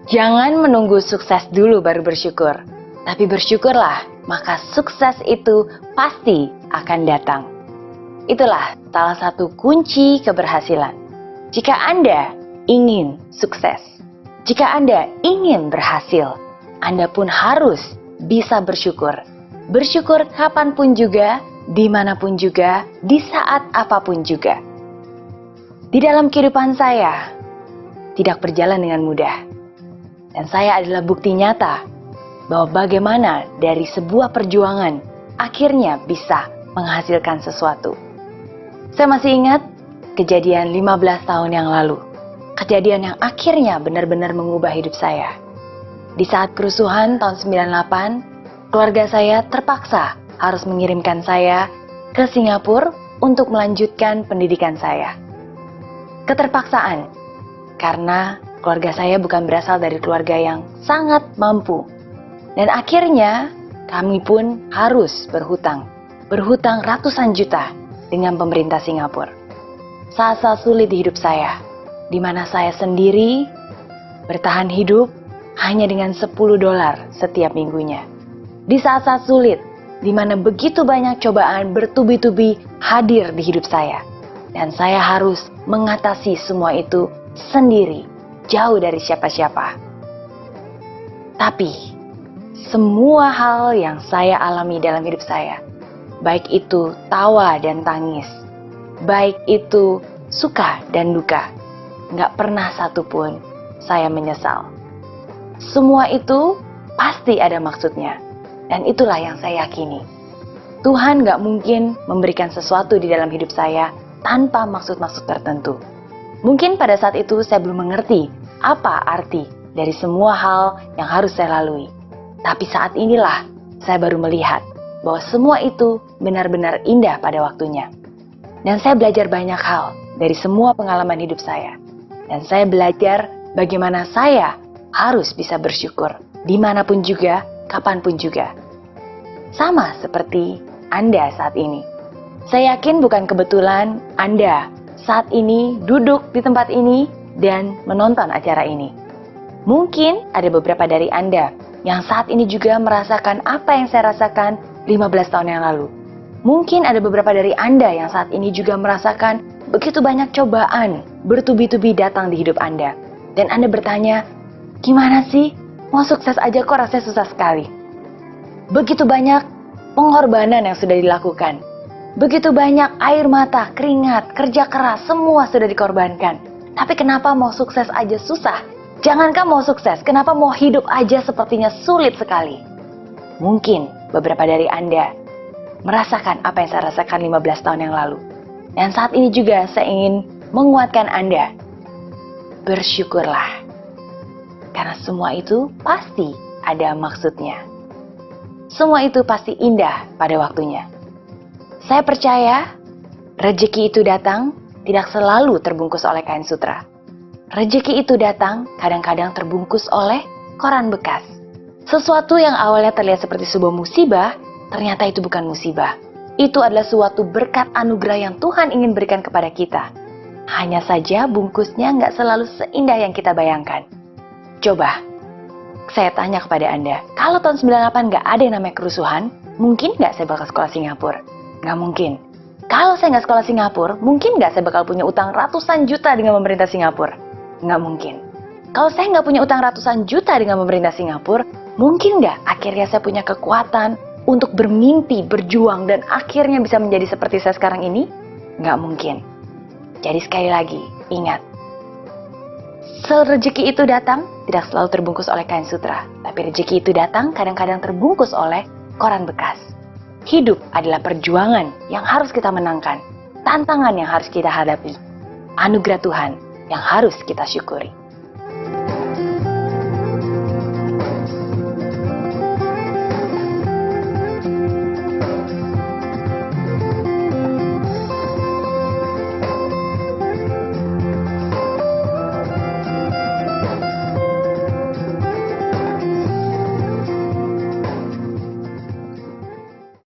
Jangan menunggu sukses dulu baru bersyukur, tapi bersyukurlah, maka sukses itu pasti akan datang. Itulah salah satu kunci keberhasilan. Jika Anda ingin sukses, jika Anda ingin berhasil, Anda pun harus bisa bersyukur. Bersyukur kapanpun juga, dimanapun juga, di saat apapun juga. Di dalam kehidupan saya, tidak berjalan dengan mudah. Dan saya adalah bukti nyata bahwa bagaimana dari sebuah perjuangan akhirnya bisa menghasilkan sesuatu. Saya masih ingat kejadian 15 tahun yang lalu. Kejadian yang akhirnya benar-benar mengubah hidup saya. Di saat kerusuhan tahun 98, keluarga saya terpaksa harus mengirimkan saya ke Singapura untuk melanjutkan pendidikan saya. Keterpaksaan, karena keluarga saya bukan berasal dari keluarga yang sangat mampu. Dan akhirnya kami pun harus berhutang ratusan juta dengan pemerintah Singapura. Saat-saat sulit di hidup saya, di mana saya sendiri bertahan hidup hanya dengan $10 setiap minggunya. Di saat-saat sulit, di mana begitu banyak cobaan bertubi-tubi hadir di hidup saya. Dan saya harus mengatasi semua itu sendiri, jauh dari siapa-siapa. Tapi, semua hal yang saya alami dalam hidup saya, baik itu tawa dan tangis, baik itu suka dan duka, nggak pernah satupun saya menyesal. Semua itu pasti ada maksudnya, dan itulah yang saya yakini. Tuhan nggak mungkin memberikan sesuatu di dalam hidup saya tanpa maksud-maksud tertentu. Mungkin pada saat itu saya belum mengerti apa arti dari semua hal yang harus saya lalui. Tapi saat inilah saya baru melihat bahwa semua itu benar-benar indah pada waktunya. Dan saya belajar banyak hal dari semua pengalaman hidup saya. Dan saya belajar bagaimana saya harus bisa bersyukur dimanapun juga, kapanpun juga. Sama seperti Anda saat ini. Saya yakin bukan kebetulan Anda saat ini duduk di tempat ini dan menonton acara ini. Mungkin ada beberapa dari Anda yang saat ini juga merasakan apa yang saya rasakan 15 tahun yang lalu. Mungkin ada beberapa dari Anda yang saat ini juga merasakan begitu banyak cobaan bertubi-tubi datang di hidup Anda. Dan Anda bertanya, gimana sih? Mau sukses aja kok rasanya susah sekali. Begitu banyak pengorbanan yang sudah dilakukan. Begitu banyak air mata, keringat, kerja keras, semua sudah dikorbankan. Tapi kenapa mau sukses aja susah? Jangankan mau sukses, kenapa mau hidup aja sepertinya sulit sekali? Mungkin beberapa dari Anda merasakan apa yang saya rasakan 15 tahun yang lalu. Dan saat ini juga saya ingin menguatkan Anda. Bersyukurlah. Karena semua itu pasti ada maksudnya. Semua itu pasti indah pada waktunya. Saya percaya rezeki itu datang tidak selalu terbungkus oleh kain sutra. Rezeki itu datang kadang-kadang terbungkus oleh koran bekas. Sesuatu yang awalnya terlihat seperti sebuah musibah, ternyata itu bukan musibah. Itu adalah suatu berkat anugerah yang Tuhan ingin berikan kepada kita. Hanya saja bungkusnya nggak selalu seindah yang kita bayangkan. Coba, saya tanya kepada Anda, kalau tahun 98 nggak ada yang namanya kerusuhan, mungkin nggak saya bakal sekolah Singapura? Nggak mungkin. Kalau saya nggak sekolah Singapura, mungkin nggak saya bakal punya utang ratusan juta dengan pemerintah Singapura? Nggak mungkin. Kalau saya nggak punya utang ratusan juta dengan pemerintah Singapura, mungkin nggak akhirnya saya punya kekuatan untuk bermimpi, berjuang, dan akhirnya bisa menjadi seperti saya sekarang ini? Nggak mungkin. Jadi sekali lagi, ingat. Rezeki itu datang tidak selalu terbungkus oleh kain sutra, tapi rezeki itu datang kadang-kadang terbungkus oleh koran bekas. Hidup adalah perjuangan yang harus kita menangkan, tantangan yang harus kita hadapi, anugerah Tuhan yang harus kita syukuri.